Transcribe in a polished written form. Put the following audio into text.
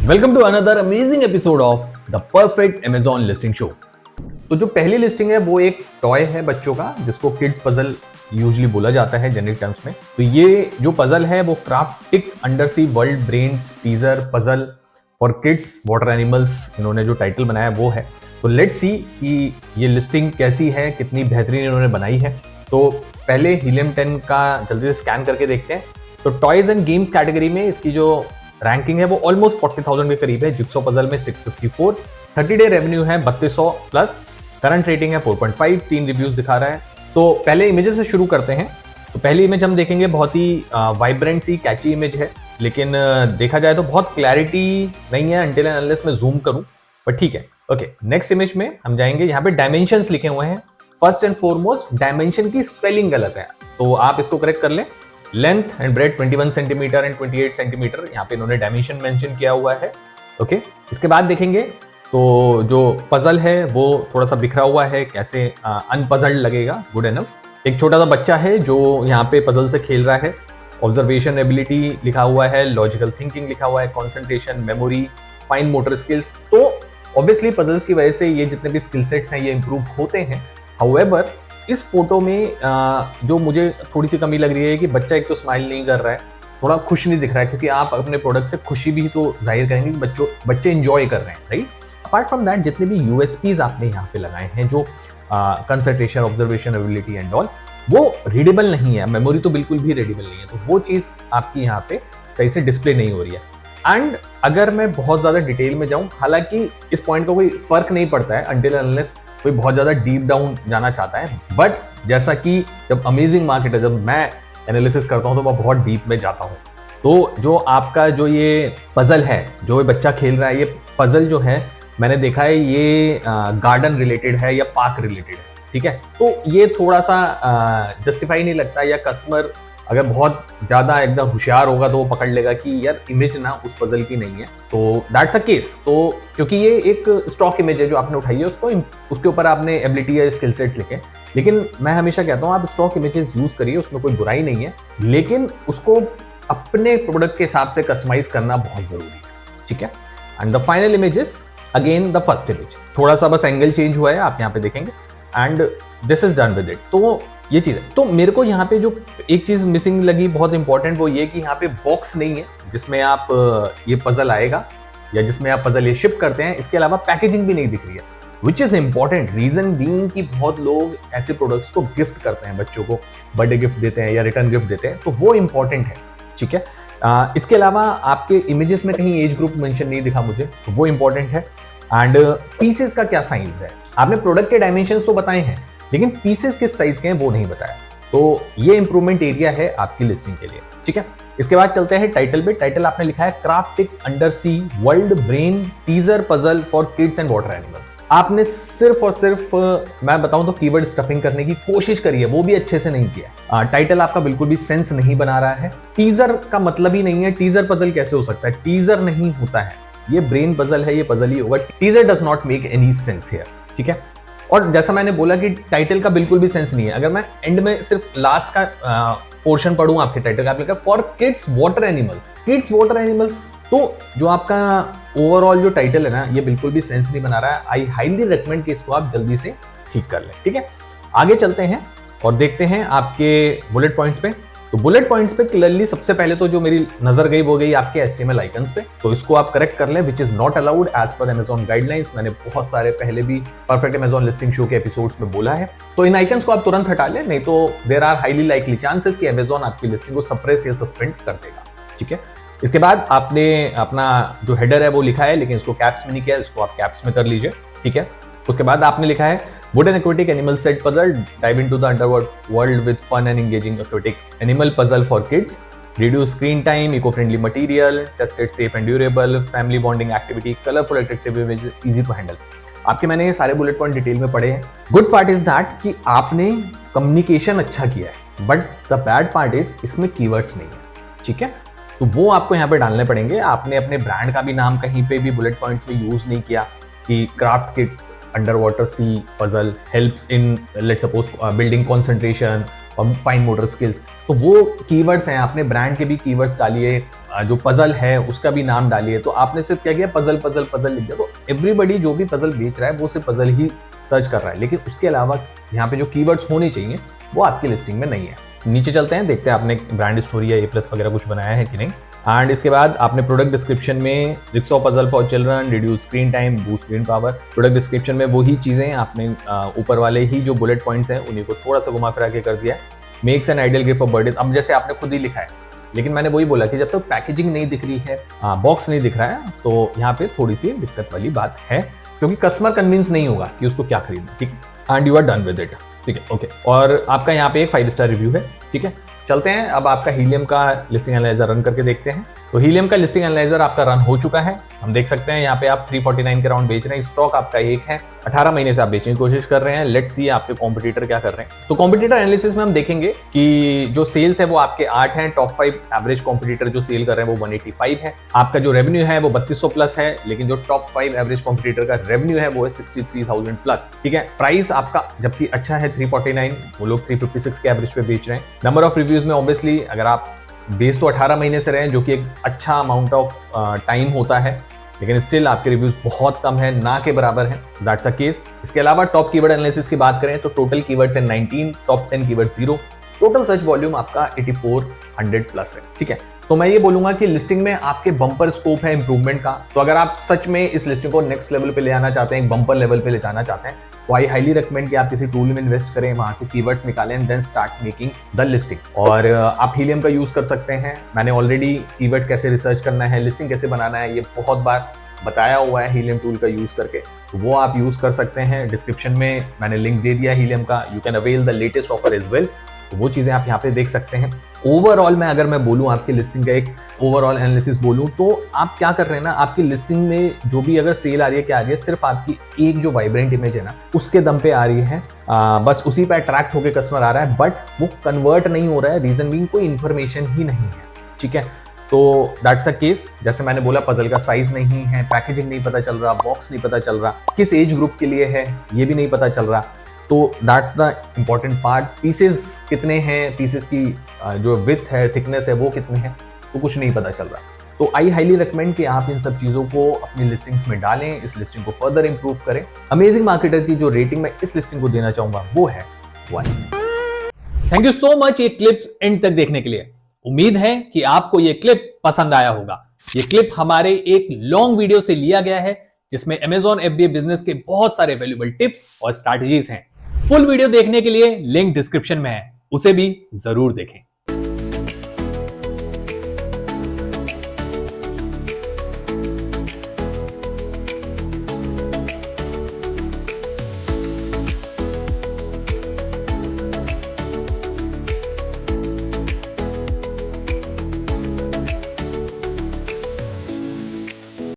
Welcome to another amazing episode of the perfect Amazon listing show. तो जो पहली listing है वो एक टॉय है बच्चों का, जिसको किड्स पजल यूजुअली बोला जाता है जेनरिक टर्म्स में। तो ये जो पजल है वो craftic under sea world brain teaser puzzle for kids water animals, इन्होंने जो टाइटल बनाया वो है। तो लेट्स सी कि ये लिस्टिंग कैसी है, कितनी बेहतरीन इन्होंने बनाई है। तो पहले हीलियम 10 का जल्दी से स्कैन करके देखते हैं। तो टॉयज एंड गेम्स कैटेगरी में इसकी जो रैंकिंग है वो ऑलमोस्ट 40,000 के करीब है। जिक्सो पजल में 654, 30 डे रेवेन्यू है 3200 प्लस, करंट रेटिंग है 4.5, 3 रिव्यूज दिखा रहा है। तो पहले इमेजेस से शुरू करते हैं। तो पहली इमेज हम देखेंगे, बहुत ही वाइब्रेंट सी कैची इमेज है, लेकिन देखा जाए तो बहुत क्लैरिटी नहीं है अनटिल एंड अनलेस मैं जूम करूं, पर ठीक है। ओके, नेक्स्ट इमेज में हम जाएंगे। यहाँ पे डायमेंशंस लिखे हुए हैं। फर्स्ट एंड फॉरमोस्ट डायमेंशन की स्पेलिंग गलत है, तो आप इसको करेक्ट कर लें। Length and bread 21 centimetre and 28 centimetre, यहाँ पे इन्होंने डायमेंशन मेंशन किया हुआ है। ओके, इसके बाद देखेंगे तो जो पजल है वो थोड़ा सा बिखरा हुआ है, कैसे अनपजल्ड लगेगा, गुड इनफ। एक छोटा सा बच्चा है जो यहाँ पे पजल से खेल रहा है। ऑब्जर्वेशन एबिलिटी लिखा हुआ है, लॉजिकल थिंकिंग लिखा हुआ है, concentration, memory, fine motor skills. तो ऑब्वियसली पजल्स की वजह से ये जितने भी स्किल सेट्स हैं ये इंप्रूव होते हैं। हाउएवर इस फोटो में जो मुझे थोड़ी सी कमी लग रही है कि बच्चा एक तो स्माइल नहीं कर रहा है, थोड़ा खुश नहीं दिख रहा है, क्योंकि आप अपने प्रोडक्ट से खुशी भी तो जाहिर करेंगे कि बच्चे एंजॉय कर रहे हैं, राइट। अपार्ट फ्रॉम दैट जितने भी यूएसपीज आपने यहाँ पे लगाए हैं, जो concentration, observation ability and all, वो रीडेबल नहीं है। मेमोरी तो बिल्कुल भी रीडेबल नहीं है, तो वो चीज आपकी यहाँ पे सही से डिस्प्ले नहीं हो रही है। एंड अगर मैं बहुत ज्यादा डिटेल में जाऊं, हालांकि इस पॉइंट का कोई फर्क नहीं पड़ता है अनटिल अनलेस कोई बहुत ज्यादा डीप डाउन जाना चाहता है, बट जैसा कि जब अमेजिंग मार्केट है, जब मैं एनालिसिस करता हूं तो मैं बहुत डीप में जाता हूं। तो जो आपका जो ये पजल है, जो ये बच्चा खेल रहा है, ये पजल जो है मैंने देखा है ये गार्डन रिलेटेड है या पार्क रिलेटेड है, ठीक है। तो ये थोड़ा सा जस्टिफाई नहीं लगता, या कस्टमर अगर बहुत ज्यादा एकदम होशियार होगा तो वो पकड़ लेगा कि यार इमेज ना उस पजल की नहीं है, तो दैट्स अ केस। तो क्योंकि ये एक स्टॉक इमेज है जो आपने उठाई है, उसके ऊपर आपने एबिलिटी या स्किल सेट्स लिखे। लेकिन मैं हमेशा कहता हूँ आप स्टॉक इमेजेस यूज करिए, उसमें कोई बुराई नहीं है, लेकिन उसको अपने प्रोडक्ट के हिसाब से कस्टमाइज करना बहुत जरूरी है, ठीक है। And the final image is again the first image. थोड़ा सा बस एंगल चेंज हुआ है, आप यहाँ पे देखेंगे, and this is done with it. तो ये चीज है। तो मेरे को यहाँ पे जो एक चीज मिसिंग लगी बहुत इंपॉर्टेंट, वो ये कि यहाँ पे बॉक्स नहीं है जिसमें आप ये पजल आएगा या जिसमें आप पजल ये शिप करते हैं। इसके अलावा पैकेजिंग भी नहीं दिख रही है, which is important. Reason being कि बहुत लोग ऐसे प्रोडक्ट्स को गिफ्ट करते हैं, बच्चों को बर्थडे गिफ्ट देते हैं या रिटर्न गिफ्ट देते हैं, तो वो इंपॉर्टेंट है, ठीक है। इसके अलावा आपके इमेजेस में कहीं एज ग्रुप मेंशन नहीं दिखा मुझे, तो वो इंपॉर्टेंट है। एंड पीसेस का क्या साइज है, आपने प्रोडक्ट के डायमेंशंस तो बताए हैं, लेकिन पीसेस किस साइज के हैं वो नहीं बताया। तो ये इंप्रूवमेंट एरिया है आपकी लिस्टिंग के लिए, ठीक है। इसके बाद चलते हैं टाइटल पे। टाइटल आपने लिखा है craftic under sea world brain teaser puzzle for kids and water animals. आपने सिर्फ और सिर्फ मैं बताऊं तो कीवर्ड स्टफिंग करने की कोशिश करी है, वो भी अच्छे से नहीं किया। टाइटल आपका बिल्कुल भी सेंस नहीं बना रहा है। टीजर का मतलब ही नहीं है, टीजर पजल कैसे हो सकता है, टीजर नहीं होता है, ये ब्रेन पजल है, ये पजल ही होगा। Teaser does not make any sense here, ठीक है। और जैसा मैंने बोला कि टाइटल का बिल्कुल भी सेंस नहीं है। अगर मैं एंड में सिर्फ लास्ट का पोर्शन पढ़ूं आपके टाइटल का, आपने for kids water animals, kids water animals, तो जो आपका ओवरऑल जो टाइटल है ना, ये बिल्कुल भी सेंस नहीं बना रहा है। आई हाईली रिकमेंड कि इसको आप जल्दी से ठीक कर लें, ठीक है। आगे चलते हैं और देखते हैं आपके बुलेट पॉइंट्स पे। तो बुलेट पॉइंट्स पे क्लियरली सबसे पहले तो जो मेरी नजर गई वो गई आपके HTML आइकन्स पे। तो इसको आप करेक्ट कर लें, which is not allowed as per Amazon guidelines. मैंने बहुत सारे पहले भी परफेक्ट Amazon लिस्टिंग शो के एपिसोड्स में बोला है। तो इन आइकन्स को आप तुरंत हटा लें, नहीं तो there are highly likely chances कि Amazon आपकी लिस्टिंग को सप्रेस या सस्पेंड कर देगा, ठीक है। इसके बाद आपने अपना जो हेडर है वो लिखा है, लेकिन इसको कैप्स में नहीं किया, इसको आप कैप्स में कर लीजिए, ठीक है। उसके बाद आपने लिखा है Wood and aquatic animal set puzzle, dive into the underwater world with fun and engaging aquatic animal puzzle for kids. Reduce screen time, eco-friendly material, tested safe and durable, family bonding activity, colorful attractive images, easy to handle. आपके मैंने ये सारे bullet point detail में पढ़े हैं। Good part is that कि आपने communication अच्छा किया है, but the bad part is इसमें कीवर्ड्स नहीं है, ठीक है। तो वो आपको यहाँ पे डालने पड़ेंगे। आपने अपने ब्रांड का भी नाम कहीं पे भी बुलेट पॉइंट्स में यूज नहीं किया कि craft kit underwater sea puzzle helps in let's suppose building concentration, और फाइन मोटर स्किल्स, तो वो कीवर्ड्स हैं। आपने ब्रांड के भी कीवर्ड्स डालिए, जो पजल है उसका भी नाम डालिए। तो आपने सिर्फ क्या किया, पजल पजल पजल लिख दिया, तो एवरीबडी जो भी पजल बेच रहा है वो सिर्फ पजल ही सर्च कर रहा है, लेकिन उसके अलावा यहाँ पे जो कीवर्ड्स होने चाहिए वो आपकी लिस्टिंग में नहीं है। नीचे चलते हैं, देखते हैं आपने ब्रांड स्टोरी या A+ वगैरह कुछ बनाया है कि नहीं। एंड इसके बाद आपने प्रोडक्ट डिस्क्रिप्शन में jigsaw puzzle for children, reduce screen time, boost screen power. Product description में वही चीजें आपने ऊपर वाले ही जो बुलेट पॉइंट्स हैं उन्हीं को थोड़ा सा घुमा फिरा के कर दिया है। Makes an ideal gift for birthday, अब जैसे आपने खुद ही लिखा है, लेकिन मैंने वही बोला कि जब तक पैकेजिंग नहीं दिख रही है, बॉक्स नहीं दिख रहा है, तो यहाँ पे थोड़ी सी दिक्कत वाली बात है, क्योंकि कस्टमर कन्विंस नहीं होगा कि उसको क्या खरीदना। ठीक है, and you are done with it. ठीक है, ओके। और आपका यहाँ पे एक 5 स्टार रिव्यू है। ठीक है, चलते हैं अब आपका हीलियम का लिस्टिंग एनालाइजर रन करके देखते हैं। तो हीलियम का लिस्टिंग एनालाइजर आपका रन हो चुका है। हम देख सकते हैं यहाँ पे आप 349 के राउंड बेच रहे हैं, स्टॉक आपका एक है, 18 महीने से आप बेचने की कोशिश कर रहे हैं। लेट्स सी आपके कॉम्पिटिटर क्या कर रहे हैं। तो कॉम्पिटिटर एनालिसिस में हम देखेंगे कि जो सेल्स है वो आपके 8 हैं, टॉप 5 एवरेज कॉम्पिटिटर जो सेल कर रहे हैं वो 185 है। आपका जो रेवेन्यू है वो 3200 प्लस है, लेकिन जो टॉप 5 एवरेज कॉम्पिटिटर का रेवेन्यू है वो है 63,000 प्लस। ठीक है, प्राइस आपका जबकि अच्छा है 349, वो लोग 356 के एवरेज पे बेच रहे हैं। नंबर ऑफ रिव्यूज में ऑब्वियसली अगर आप बेस तो 18 महीने से रहे हैं, जो कि एक अच्छा अमाउंट ऑफ टाइम होता है, लेकिन स्टिल आपके रिव्यूज बहुत कम है, ना के बराबर है। That's a case. इसके अलावा टॉप कीवर्ड एनालिसिस की बात करें तो टोटल कीवर्ड्स है 19, top 10 keyword 0, total search volume आपका 8400 प्लस है। ठीक है, तो मैं ये बोलूंगा कि लिस्टिंग में आपके बम्पर स्कोप है इंप्रूवमेंट का। तो अगर आप सच में इस लिस्टिंग को नेक्स्ट लेवल पे ले आना चाहते हैं, एक बम्पर लेवल पे ले जाना चाहते हैं, तो आई हाईली रिकमेंड कि आप किसी टूल में इन्वेस्ट करें, वहां से कीवर्ड्स निकालें and then start making the listing. और आप हीलियम का यूज कर सकते हैं। मैंने ऑलरेडी कीवर्ड कैसे रिसर्च करना है, लिस्टिंग कैसे बनाना है, ये बहुत बार बताया हुआ है हीलियम टूल का यूज करके, तो वो आप यूज कर सकते हैं। डिस्क्रिप्शन में मैंने लिंक दे दिया हीलियम का, you can avail the latest offer as well. तो वो चीजें आप यहाँ पे देख सकते हैं। ओवरऑल में अगर मैं बोलूं, आपकी लिस्टिंग का एक ओवरऑल एनालिसिस बोलूं, तो आप क्या कर रहे हैं ना, आपकी लिस्टिंग में जो भी अगर सेल आ रही है, क्या आ रही है, सिर्फ आपकी एक जो वाइब्रेंट इमेज है ना उसके दम पे आ रही है। बस उसी पे अट्रैक्ट होकर कस्टमर आ रहा है, बट वो कन्वर्ट नहीं हो रहा है। रीजन बीइंग कोई इन्फॉर्मेशन ही नहीं है। ठीक है, तो दैट्स अ केस। जैसे मैंने बोला, पजल का साइज नहीं है, पैकेजिंग नहीं पता चल रहा, बॉक्स नहीं पता चल रहा, किस एज ग्रुप के लिए है ये भी नहीं पता चल रहा। तो that's the important part. Pieces कितने हैं, पीसेस की जो विड्थ है, थिकनेस है, वो कितने हैं, तो कुछ नहीं पता चल रहा। तो आई हाईली रिकमेंड कि आप इन सब चीजों को अपनी लिस्टिंग्स में डालें, इस लिस्टिंग को फर्दर इंप्रूव करें। अमेजिंग मार्केटर की जो रेटिंग मैं इस लिस्टिंग को देना चाहूंगा वो है 1। थैंक यू सो मच ये क्लिप एंड तक देखने के लिए। उम्मीद है कि आपको ये क्लिप पसंद आया होगा। ये क्लिप हमारे एक लॉन्ग वीडियो से लिया गया है, जिसमें Amazon FBA बिजनेस के बहुत सारे वैल्यूएबल टिप्स और स्ट्रैटेजीज हैं। फुल वीडियो देखने के लिए लिंक डिस्क्रिप्शन में है, उसे भी जरूर देखें।